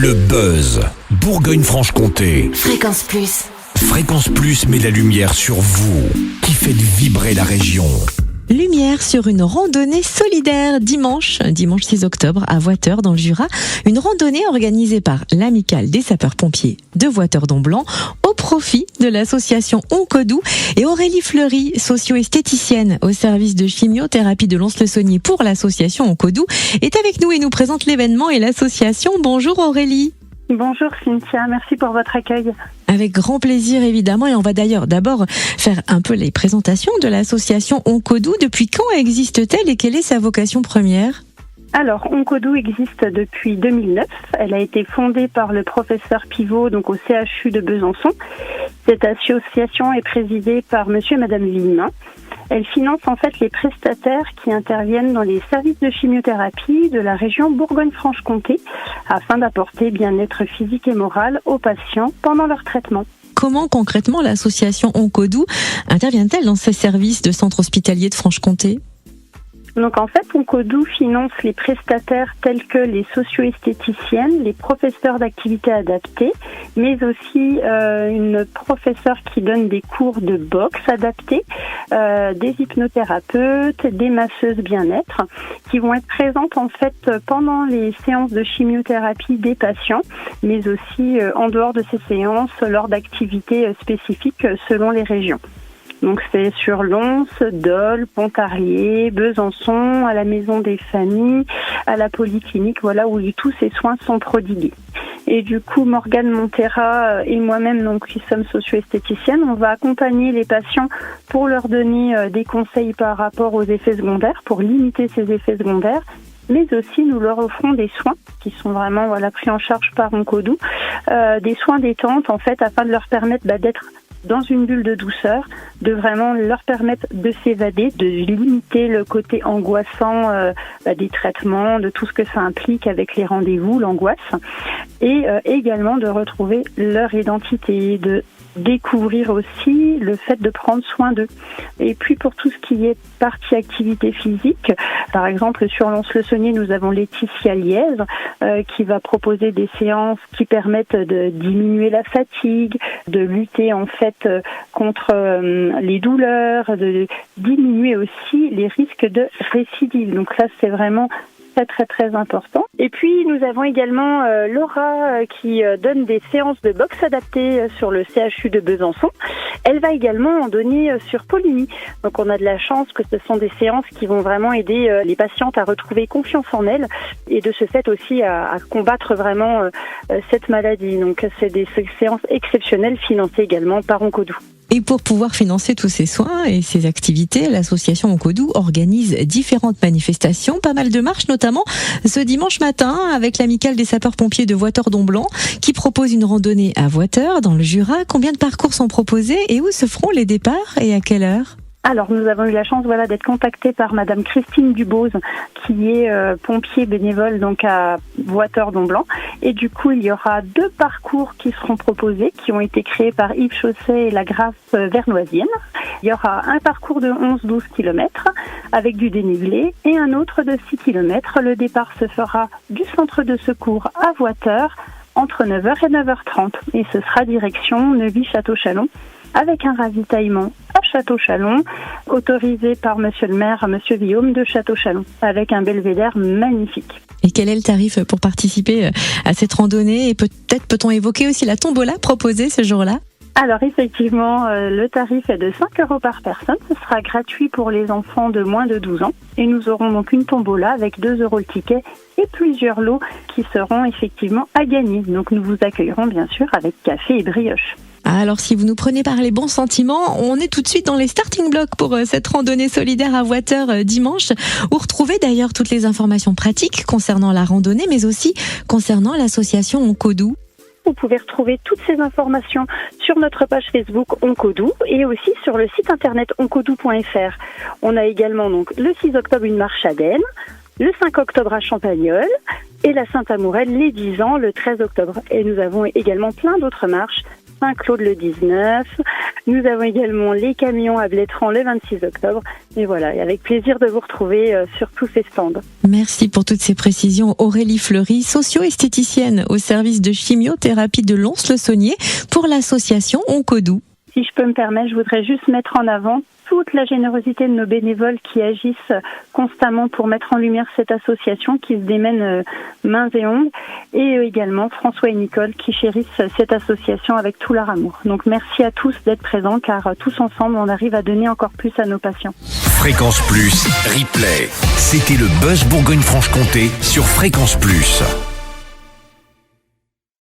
Le buzz. Bourgogne-Franche-Comté. Fréquence Plus. Fréquence Plus met la lumière sur vous, qui faites vibrer la région. Lumière sur une randonnée solidaire dimanche 6 octobre à Voiteur dans le Jura. Une randonnée organisée par l'Amicale des sapeurs-pompiers de Voiteur-Domblanc au profit de l'association Oncodou, et Aurélie Fleury, socio-esthéticienne au service de chimiothérapie de Lons-le-Saunier pour l'association Oncodou, est avec nous et nous présente l'événement et l'association. Bonjour Aurélie. Bonjour Cynthia, merci pour votre accueil. Avec grand plaisir évidemment, et on va d'ailleurs d'abord faire un peu les présentations de l'association Oncodou. Depuis quand existe-t-elle et quelle est sa vocation première ? Alors, Oncodou existe depuis 2009. Elle a été fondée par le professeur Pivot, donc au CHU de Besançon. Cette association est présidée par monsieur et madame Villemin. Elle finance en fait les prestataires qui interviennent dans les services de chimiothérapie de la région Bourgogne-Franche-Comté afin d'apporter bien-être physique et moral aux patients pendant leur traitement. Comment concrètement l'association Oncodou intervient-elle dans ces services de centre hospitalier de Franche-Comté ? Donc en fait, Oncodou finance les prestataires tels que les socio-esthéticiennes, les professeurs d'activités adaptées, mais aussi une professeure qui donne des cours de boxe adaptés, des hypnothérapeutes, des masseuses bien-être, qui vont être présentes en fait pendant les séances de chimiothérapie des patients, mais aussi en dehors de ces séances lors d'activités spécifiques selon les régions. Donc c'est sur Lons, Dole, Pontarlier, Besançon, à la Maison des Familles, à la Polyclinique, voilà où tous ces soins sont prodigués. Et du coup, Morgane Montera et moi-même, donc qui sommes socio-esthéticiennes, on va accompagner les patients pour leur donner des conseils par rapport aux effets secondaires, pour limiter ces effets secondaires. Mais aussi, nous leur offrons des soins qui sont vraiment pris en charge par Oncodou, des soins détente en fait, afin de leur permettre d'être dans une bulle de douceur, de vraiment leur permettre de s'évader, de limiter le côté angoissant des traitements, de tout ce que ça implique avec les rendez-vous, l'angoisse, et également de retrouver leur identité, de découvrir aussi le fait de prendre soin d'eux. Et puis pour tout ce qui est partie activité physique, par exemple sur Lons-le-Saunier, nous avons Laetitia Liège qui va proposer des séances qui permettent de diminuer la fatigue, de lutter en fait contre les douleurs, de diminuer aussi les risques de récidive. Donc là, c'est vraiment très important. Et puis nous avons également Laura qui donne des séances de boxe adaptées sur le CHU de Besançon. Elle va également en donner sur Poligny. Donc on a de la chance que ce sont des séances qui vont vraiment aider les patientes à retrouver confiance en elles et de ce fait aussi à combattre vraiment cette maladie. Donc c'est des séances exceptionnelles financées également par Oncodou. Et pour pouvoir financer tous ces soins et ces activités, l'association Oncodou organise différentes manifestations, pas mal de marches, notamment ce dimanche matin avec l'Amicale des sapeurs-pompiers de Voiteur-Domblanc qui propose une randonnée à Voiteur dans le Jura. Combien de parcours sont proposés et où se feront les départs et à quelle heure ? Alors, nous avons eu la chance d'être contactés par Madame Christine Dubose, qui est pompier bénévole donc à Voiteur-Domblanc. Et du coup, il y aura 2 parcours qui seront proposés, qui ont été créés par Yves Chausset et la Grafe vernoisienne. Il y aura un parcours de 11-12 km avec du dénivelé et un autre de 6 km. Le départ se fera du centre de secours à Voiteur entre 9h et 9h30. Et ce sera direction Neuvy-Château-Chalon, avec un ravitaillement à Château-Chalon, autorisé par monsieur le maire, monsieur Guillaume de Château-Chalon, avec un belvédère magnifique. Et quel est le tarif pour participer à cette randonnée ? Et peut-être peut-on évoquer aussi la tombola proposée ce jour-là ? Alors effectivement, le tarif est de 5 € par personne. Ce sera gratuit pour les enfants de moins de 12 ans. Et nous aurons donc une tombola avec 2 € le ticket et plusieurs lots qui seront effectivement à gagner. Donc nous vous accueillerons bien sûr avec café et brioche. Alors si vous nous prenez par les bons sentiments, on est tout de suite dans les starting blocks pour cette randonnée solidaire à Voiteur dimanche, où retrouvez d'ailleurs toutes les informations pratiques concernant la randonnée, mais aussi concernant l'association Oncodou. Vous pouvez retrouver toutes ces informations sur notre page Facebook Oncodou et aussi sur le site internet oncodou.fr. On a également donc le 6 octobre une marche à Denne, le 5 octobre à Champagnole et la Sainte-Amourelle les 10 ans le 13 octobre. Et nous avons également plein d'autres marches Saint-Claude le 19. Nous avons également les camions à Blétran le 26 octobre. Et voilà, et avec plaisir de vous retrouver sur tous ces stands. Merci pour toutes ces précisions. Aurélie Fleury, socio-esthéticienne au service de chimiothérapie de Lons-le-Saunier pour l'association Oncodou. Si je peux me permettre, je voudrais juste mettre en avant toute la générosité de nos bénévoles qui agissent constamment pour mettre en lumière cette association qui se démène mains et ongles, et également François et Nicole qui chérissent cette association avec tout leur amour. Donc merci à tous d'être présents, car tous ensemble on arrive à donner encore plus à nos patients. Fréquence Plus, replay. C'était le Buzz Bourgogne-Franche-Comté sur Fréquence Plus.